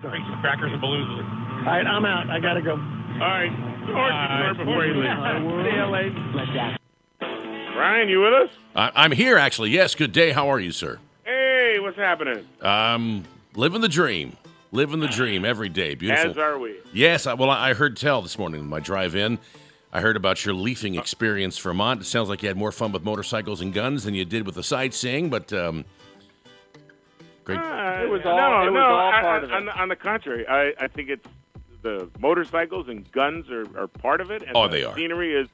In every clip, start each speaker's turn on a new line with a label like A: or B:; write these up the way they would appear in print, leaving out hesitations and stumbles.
A: Bring some crackers and balloons.
B: All right, I'm out. I got to go.
C: All right. Before you leave.
B: See you later.
C: Brian, you with us?
D: I'm here, actually. Yes, good day. How are you, sir?
C: Hey, what's happening?
D: Living the dream. Living the dream every day. Beautiful.
C: As are we.
D: Yes, I heard tell this morning in my drive-in. I heard about your leafing experience for Vermont. It sounds like you had more fun with motorcycles and guns than you did with the sightseeing, but great.
C: It was all part of it. On the contrary, I think it's the motorcycles and guns are part of it. And
D: they are.
C: The scenery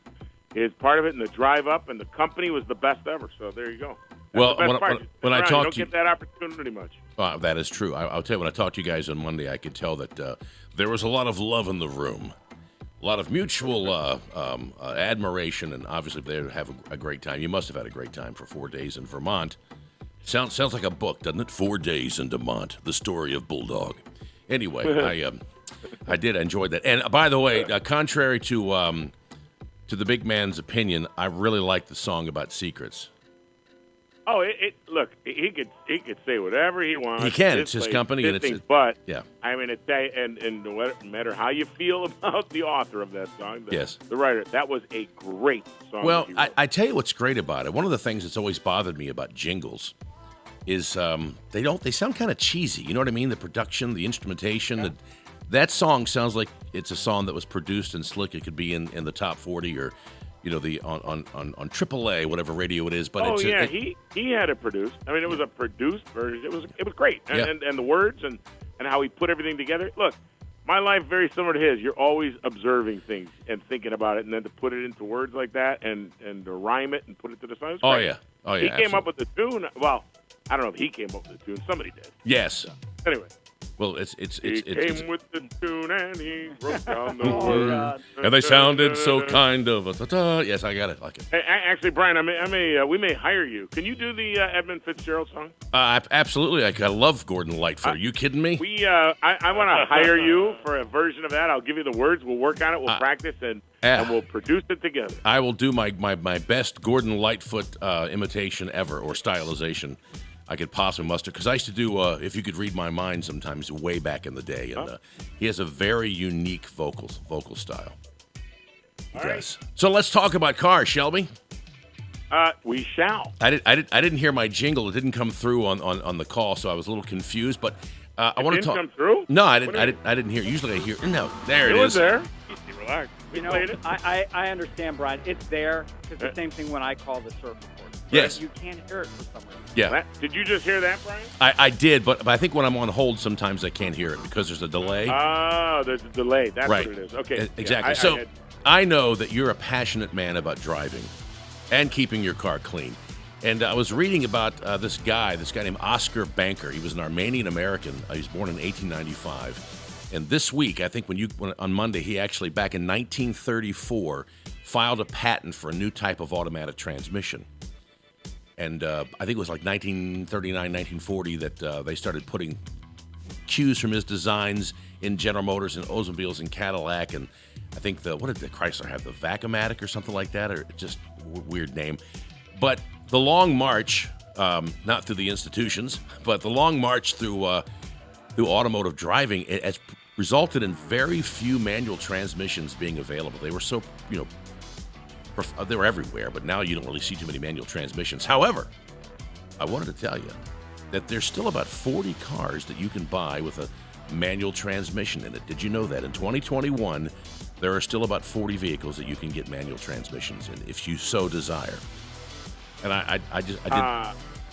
C: is part of it, and the drive up, and the company was the best ever. So there you go.
D: Well,
C: when I talk to you, don't get that opportunity much.
D: That is true. I'll tell you, when I talked to you guys on Monday, I could tell that there was a lot of love in the room, a lot of mutual admiration, and obviously they have a great time. You must have had a great time for 4 days in Vermont. Sounds like a book, doesn't it? 4 Days in Vermont, the story of Bulldog. Anyway, I did enjoy that. And by the way, contrary to the big man's opinion, I really like the song about secrets.
C: Oh, look, he could say whatever he wants.
D: He can. It's his company, and
C: but
D: yeah.
C: I mean, no matter how you feel about the author of that song, the writer, that was a great song.
D: Well, I tell you what's great about it. One of the things that's always bothered me about jingles is they sound kind of cheesy. You know what I mean? The production, the instrumentation. Yeah. That song sounds like it's a song that was produced and slick. It could be in the top 40 or, the on AAA, whatever radio it is. But
C: he had it produced. I mean, it was a produced version. It was great, and the words and how he put everything together. Look, my life very similar to his. You're always observing things and thinking about it, and then to put it into words like that and to rhyme it and put it to the song.
D: Oh yeah.
C: He came up with the tune. Well, I don't know if he came up with the tune. Somebody did.
D: Yes.
C: So, anyway.
D: Well,
C: he came with the tune and he wrote down the words.
D: And they sounded so kind of. Yes, I got it. Like it.
C: Hey, actually, Brian, we may hire you. Can you do the Edmund Fitzgerald song?
D: Absolutely. I love Gordon Lightfoot. Are you kidding me?
C: I want to hire you for a version of that. I'll give you the words. We'll work on it. We'll practice and we'll produce it together.
D: I will do my best Gordon Lightfoot imitation ever or stylization I could possibly muster, because I used to do If You Could Read My Mind sometimes way back in the day, and he has a very unique vocal style.
C: All right.
D: So let's talk about cars, shall we?
C: We shall.
D: I didn't hear my jingle. It didn't come through on the call, so I was a little confused. But I want to talk.
C: Come through?
D: No, I didn't hear. Usually I hear. No, there it is.
C: It was there. Easy, relax.
B: I understand, Brian. It's there. It's the same thing when I call the surf report.
D: Yes.
B: You can't hear it for some reason.
D: Yeah.
C: Did you just hear that, Brian?
D: I did, but I think when I'm on hold, sometimes I can't hear it because there's a delay.
C: Oh, there's a delay. That's
D: right.
C: what it is. Okay.
D: Exactly. I know that you're a passionate man about driving and keeping your car clean. And I was reading about this guy named Oscar Banker. He was an Armenian American. He was born in 1895. And this week, I think on Monday, he actually, back in 1934, filed a patent for a new type of automatic transmission. And I think it was like 1939, 1940 that they started putting cues from his designs in General Motors and Oldsmobiles and Cadillac. And I think what did the Chrysler have? The Vacuumatic or something like that, or just weird name. But the long march, not through the institutions, but the long march through automotive driving, it has resulted in very few manual transmissions being available. They were so, they were everywhere, but now you don't really see too many manual transmissions. However, I wanted to tell you that there's still about 40 cars that you can buy with a manual transmission in it. Did you know that? In 2021, there are still about 40 vehicles that you can get manual transmissions in if you so desire. And I did.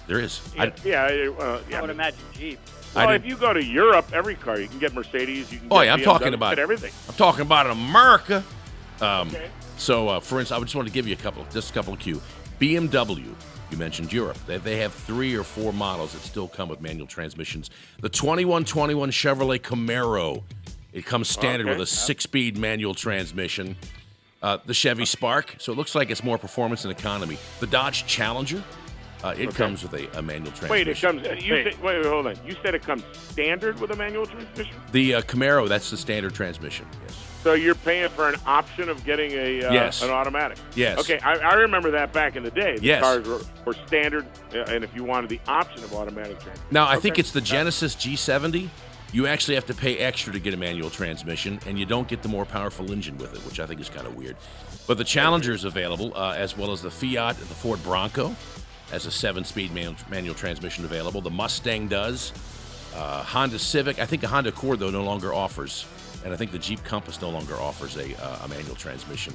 D: There is.
B: I would imagine Jeep.
C: Well, if you go to Europe, every car you can get Mercedes. You can get
D: I'm talking about
C: everything.
D: I'm talking about America.
C: Okay.
D: So, for instance, I just want to give you a couple of cues. BMW, you mentioned Europe. They have 3 or 4 models that still come with manual transmissions. The 2121 Chevrolet Camaro, it comes standard with a 6-speed manual transmission. The Chevy Spark, so it looks like it's more performance and economy. The Dodge Challenger, it comes with a manual transmission.
C: Wait, hold on. You said it comes standard with a manual transmission?
D: The Camaro, that's the standard transmission, yes.
C: So you're paying for an option of getting an automatic?
D: Yes.
C: Okay, I remember that back in the day. The
D: yes.
C: cars were standard, and if you wanted the option of automatic transmission.
D: Now, I think it's the Genesis G70 You actually have to pay extra to get a manual transmission, and you don't get the more powerful engine with it, which I think is kind of weird. But the Challenger is available, as well as the Fiat and the Ford Bronco has a 7-speed manual transmission available. The Mustang does. Honda Civic. I think the Honda Accord, though, no longer offers, and I think the Jeep Compass no longer offers a manual transmission.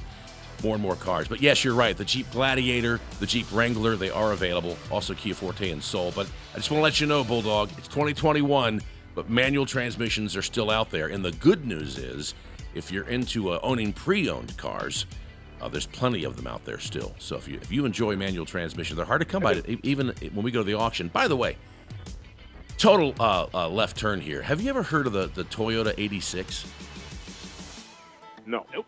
D: More and more cars. But yes, you're right. The Jeep Gladiator, the Jeep Wrangler, they are available. Also Kia Forte and Soul. But I just want to let you know, Bulldog, it's 2021, but manual transmissions are still out there. And the good news is, if you're into owning pre-owned cars, there's plenty of them out there still. So if you enjoy manual transmissions, they're hard to come by, even when we go to the auction. By the way, total left turn here. Have you ever heard of the Toyota 86?
C: No. Nope.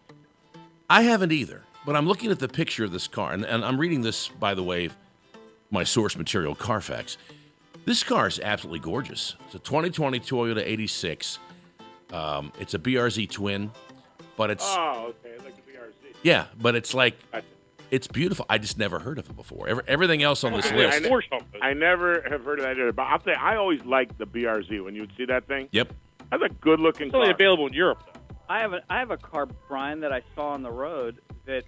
D: I haven't either, but I'm looking at the picture of this car, and I'm reading this, by the way, my source material, Carfax. This car is absolutely gorgeous. It's a 2020 Toyota 86. It's a BRZ twin, but it's...
C: Oh, okay, like the BRZ.
D: Yeah, but it's like... It's beautiful. I just never heard of it before. Everything else on this list...
C: I never have heard of that either, but I'll say I always liked the BRZ when you would see that thing.
D: Yep.
C: That's a good-looking car.
A: It's only available in Europe, though.
B: I have a car, Brian, that I saw on the road that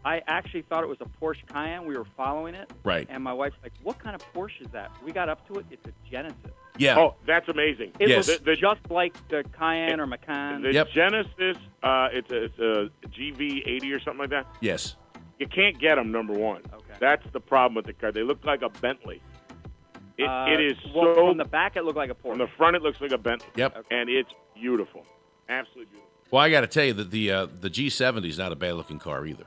B: I actually thought it was a Porsche Cayenne. We were following it.
D: Right.
B: And my wife's like, what kind of Porsche is that? We got up to it. It's a Genesis.
D: Yeah.
C: Oh, that's amazing.
B: It
D: Yes.
B: looks just like the Cayenne or Macan.
C: The
D: Yep.
C: Genesis, it's a GV80 or something like that.
D: Yes.
C: You can't get them, number one.
B: Okay.
C: That's the problem with the car. They look like a Bentley. It is
B: well,
C: so...
B: from the back, it looked like a Porsche.
C: From the front, it looks like a Bentley.
D: Yep.
B: Okay.
C: And it's beautiful. Absolutely beautiful.
D: Well, I got to tell you that the G70 is not a bad-looking car either.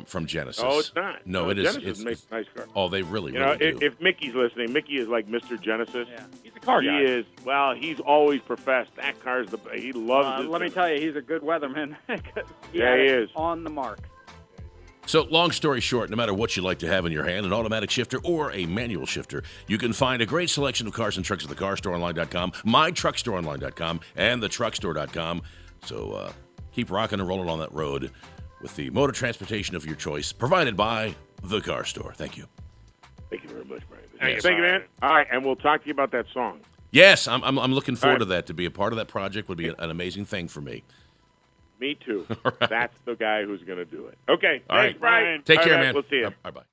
D: From Genesis.
C: Oh, it's not.
D: No, it is.
C: Genesis makes a nice car.
D: Oh, they really,
C: You know,
D: really do.
C: if Mickey's listening, Mickey is like Mr. Genesis.
B: Yeah.
A: He's a car
C: He
A: guy.
C: is. Well, he's always professed that car's the. He loves it.
B: Let me tell you, he's a good weatherman.
C: Yeah, he is.
B: On the mark.
D: So, long story short, no matter what you like to have in your hand, an automatic shifter or a manual shifter, you can find a great selection of cars and trucks at thecarstoreonline.com, mytruckstoreonline.com, and thetruckstore.com. So, keep rocking and rolling on that road with the motor transportation of your choice, provided by The Car Store. Thank you.
C: Thank you very much, Brian.
D: Yes.
C: Thank you, man. All right, and we'll talk to you about that song.
D: Yes, I'm looking forward
C: All right.
D: to that. To be a part of that project would be an amazing thing for me.
C: Me too.
D: All right.
C: That's the guy who's going to do it. Okay.
D: All
C: Thanks,
D: right.
C: Brian.
D: Take
C: All
D: care,
C: right,
D: man.
C: We'll see you.
D: Bye-bye.